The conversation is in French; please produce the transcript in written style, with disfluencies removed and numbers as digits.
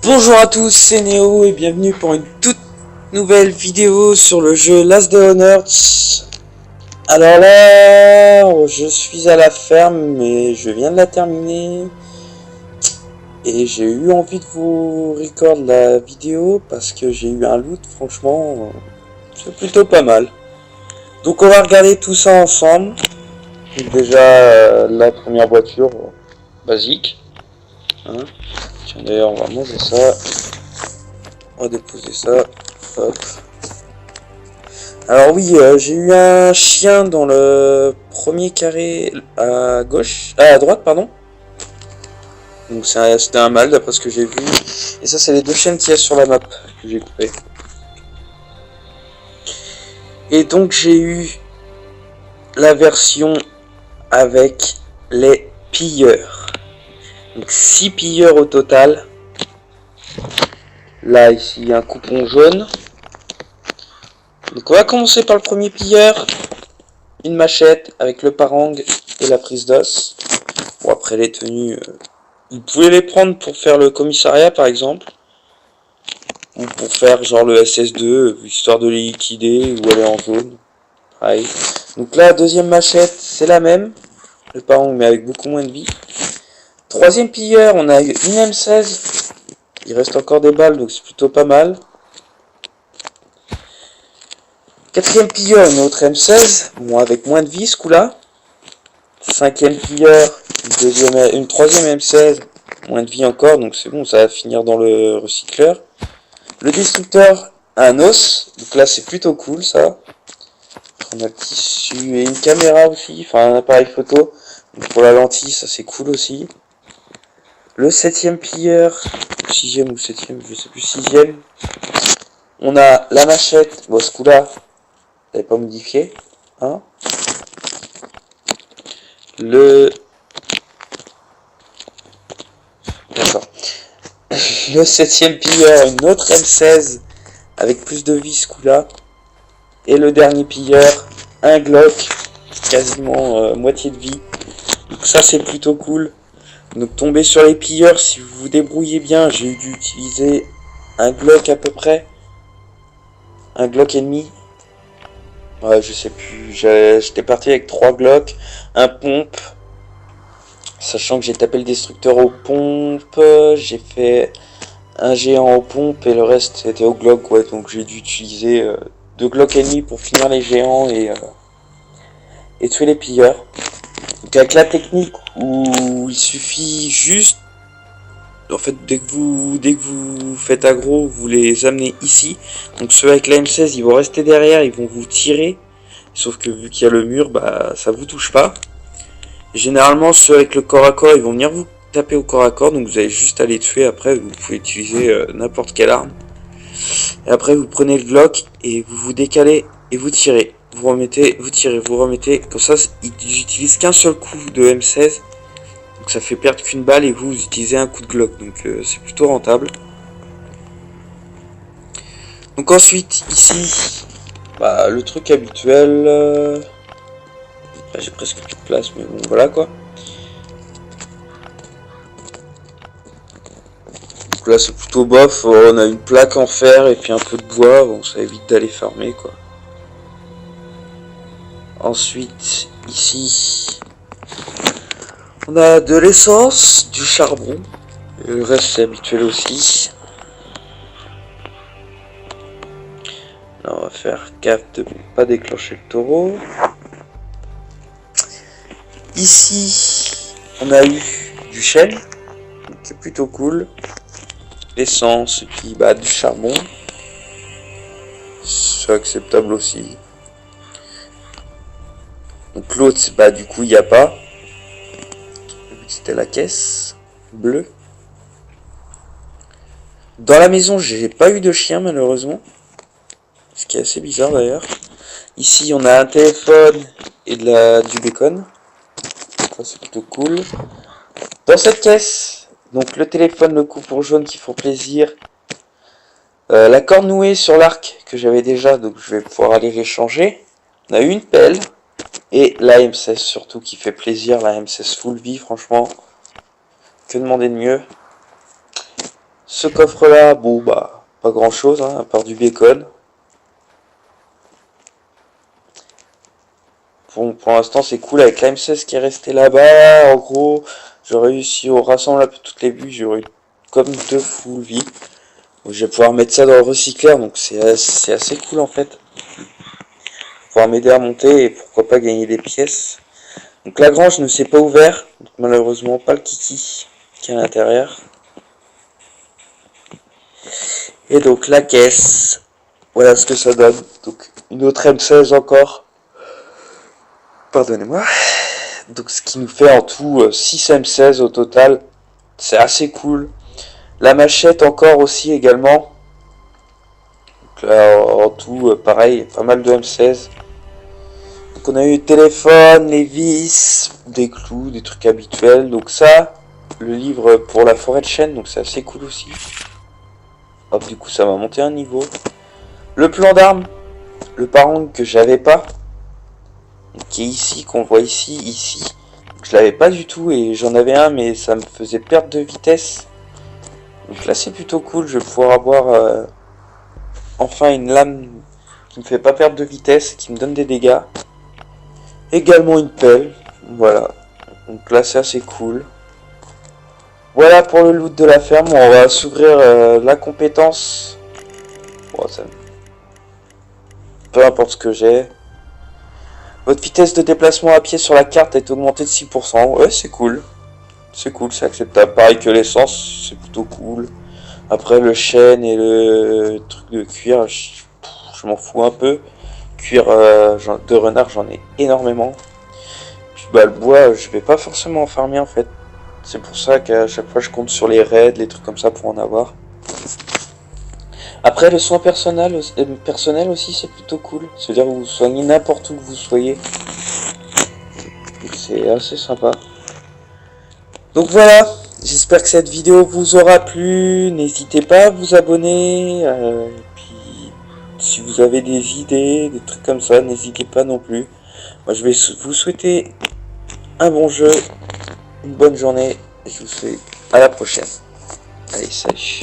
Bonjour à tous, c'est Néo et bienvenue pour une toute nouvelle vidéo sur le jeu Last Day on Earth. Alors là, je suis à la ferme mais je viens de la terminer. Et j'ai eu envie de vous record la vidéo parce que j'ai eu un loot, franchement, c'est plutôt pas mal. Donc on va regarder tout ça ensemble. Donc déjà, la première voiture, basique. Hein. Tiens, d'ailleurs, on va manger ça. On va déposer ça. Hop. Alors oui, j'ai eu un chien dans le premier carré à gauche, à droite, pardon. Donc c'était un mâle d'après ce que j'ai vu. Et ça, c'est les deux chiennes qu'il y a sur la map que j'ai coupé. Et donc j'ai eu la version avec les pilleurs. Donc 6 pilleurs au total. Là, ici, il y a un coupon jaune. Donc on va commencer par le premier pilleur. Une machette avec le parang et la prise d'os. Bon, après les tenues, vous pouvez les prendre pour faire le commissariat par exemple. Ou pour faire genre le SS2, histoire de les liquider ou aller en zone. Pareil. Donc là, deuxième machette, c'est la même. Le parang mais avec beaucoup moins de vie. Troisième pilleur, on a eu une M16. Il reste encore des balles, donc c'est plutôt pas mal. Quatrième pilleur, une autre M16. Bon, avec moins de vie ce coup-là. Cinquième pilleur, une troisième M16. Moins de vie encore, donc c'est bon, ça va finir dans le recycleur. Le destructeur, un os. Donc là, c'est plutôt cool, ça. On a le tissu et une caméra aussi. Enfin, un appareil photo. Donc pour la lentille, ça c'est cool aussi. Le septième pilleur. Sixième ou septième, je sais plus. Sixième. On a la machette. Bon, ce coup-là, j'avais pas modifié. Hein. D'accord. Le septième pilleur, une autre M16 avec plus de vie ce coup-là. Et le dernier pilleur, un Glock, quasiment moitié de vie. Donc ça c'est plutôt cool. Donc tomber sur les pilleurs, si vous vous débrouillez bien, j'ai dû utiliser un Glock à peu près. Un Glock ennemi. Ouais, je sais plus. J'étais parti avec 3 Glocks, un pompe. Sachant que j'ai tapé le destructeur aux pompes, j'ai fait un géant aux pompes et le reste était au Glock, ouais, donc j'ai dû utiliser 2 Glock ennemis pour finir les géants et tuer les pilleurs. Donc avec la technique où il suffit juste, en fait dès que vous faites aggro, vous les amenez ici. Donc ceux avec la M16 ils vont rester derrière, ils vont vous tirer, sauf que vu qu'il y a le mur, bah ça vous touche pas. Généralement ceux avec le corps à corps ils vont venir vous taper au corps à corps, donc vous allez juste aller tuer. Après vous pouvez utiliser n'importe quelle arme. Et après vous prenez le Glock et vous vous décalez et vous tirez. Vous remettez, vous tirez, vous remettez. Comme ça, ils n'utilisent qu'un seul coup de M16. Donc ça fait perdre qu'une balle et vous utilisez un coup de Glock. Donc c'est plutôt rentable. Donc ensuite, ici, bah, le truc habituel. J'ai presque plus de place, mais bon, voilà quoi. Donc là, c'est plutôt bof. On a une plaque en fer et puis un peu de bois. Bon, ça évite d'aller farmer quoi. Ensuite, ici, on a de l'essence, du charbon. Et le reste, c'est habituel aussi. Là, on va faire gaffe de ne pas déclencher le taureau. Ici, on a eu du chêne, qui est plutôt cool. L'essence, et puis bah, du charbon. C'est acceptable aussi. Donc l'autre, bah du coup, il n'y a pas. C'était la caisse bleue. Dans la maison, j'ai pas eu de chien malheureusement. Ce qui est assez bizarre d'ailleurs. Ici, on a un téléphone et du bacon. Ça, c'est plutôt cool. Dans cette caisse, donc le téléphone, le coupon jaune qui font plaisir. La corde nouée sur l'arc que j'avais déjà, donc je vais pouvoir aller les changer. On a une pelle. Et la M16 surtout qui fait plaisir, la M16 full vie franchement. Que demander de mieux? Ce coffre là, bon bah pas grand chose hein, à part du bacon. Bon, pour l'instant c'est cool avec la M16 qui est restée là-bas. En gros, j'ai réussi au rassembler un peu toutes les buts, j'aurai comme 2 full vie. Donc, je vais pouvoir mettre ça dans le recycleur, donc c'est assez cool en fait. Pouvoir m'aider à monter et pourquoi pas gagner des pièces. Donc la grange ne s'est pas ouverte, donc malheureusement pas le kiki qui est à l'intérieur. Et donc la caisse, voilà ce que ça donne. Donc une autre M16 encore. Pardonnez-moi. Donc ce qui nous fait en tout 6 M16 au total. C'est assez cool. La machette encore aussi également. Donc là en tout pareil, pas mal de M16. Donc on a eu le téléphone, les vis, des clous, des trucs habituels. Donc ça, le livre pour la forêt de chêne, donc c'est assez cool aussi. Hop, du coup ça m'a monté un niveau. Le plan d'armes, le parang que j'avais pas, qui est ici, qu'on voit ici. Je l'avais pas du tout et j'en avais un mais ça me faisait perdre de vitesse. Donc là c'est plutôt cool, je vais pouvoir avoir enfin une lame qui me fait pas perdre de vitesse, qui me donne des dégâts. Également une pelle, voilà. Donc là c'est assez cool. Voilà pour le loot de la ferme, on va s'ouvrir la compétence. Bon, ça... Peu importe ce que j'ai. Votre vitesse de déplacement à pied sur la carte est augmentée de 6%. Ouais, c'est cool. C'est cool, c'est acceptable. Pareil que l'essence, c'est plutôt cool. Après, le chêne et le truc de cuir, je m'en fous un peu. Cuir de renard, j'en ai énormément. Puis bah, le bois, je vais pas forcément en farmer en fait. C'est pour ça qu'à chaque fois, je compte sur les raids, les trucs comme ça pour en avoir. Après, le soin personnel aussi, c'est plutôt cool. C'est-à-dire que vous soignez n'importe où que vous soyez. C'est assez sympa. Donc voilà, j'espère que cette vidéo vous aura plu. N'hésitez pas à vous abonner. Et puis, si vous avez des idées, des trucs comme ça, n'hésitez pas non plus. Moi, je vais vous souhaiter un bon jeu, une bonne journée. Et je vous souhaite à la prochaine. Allez, salut.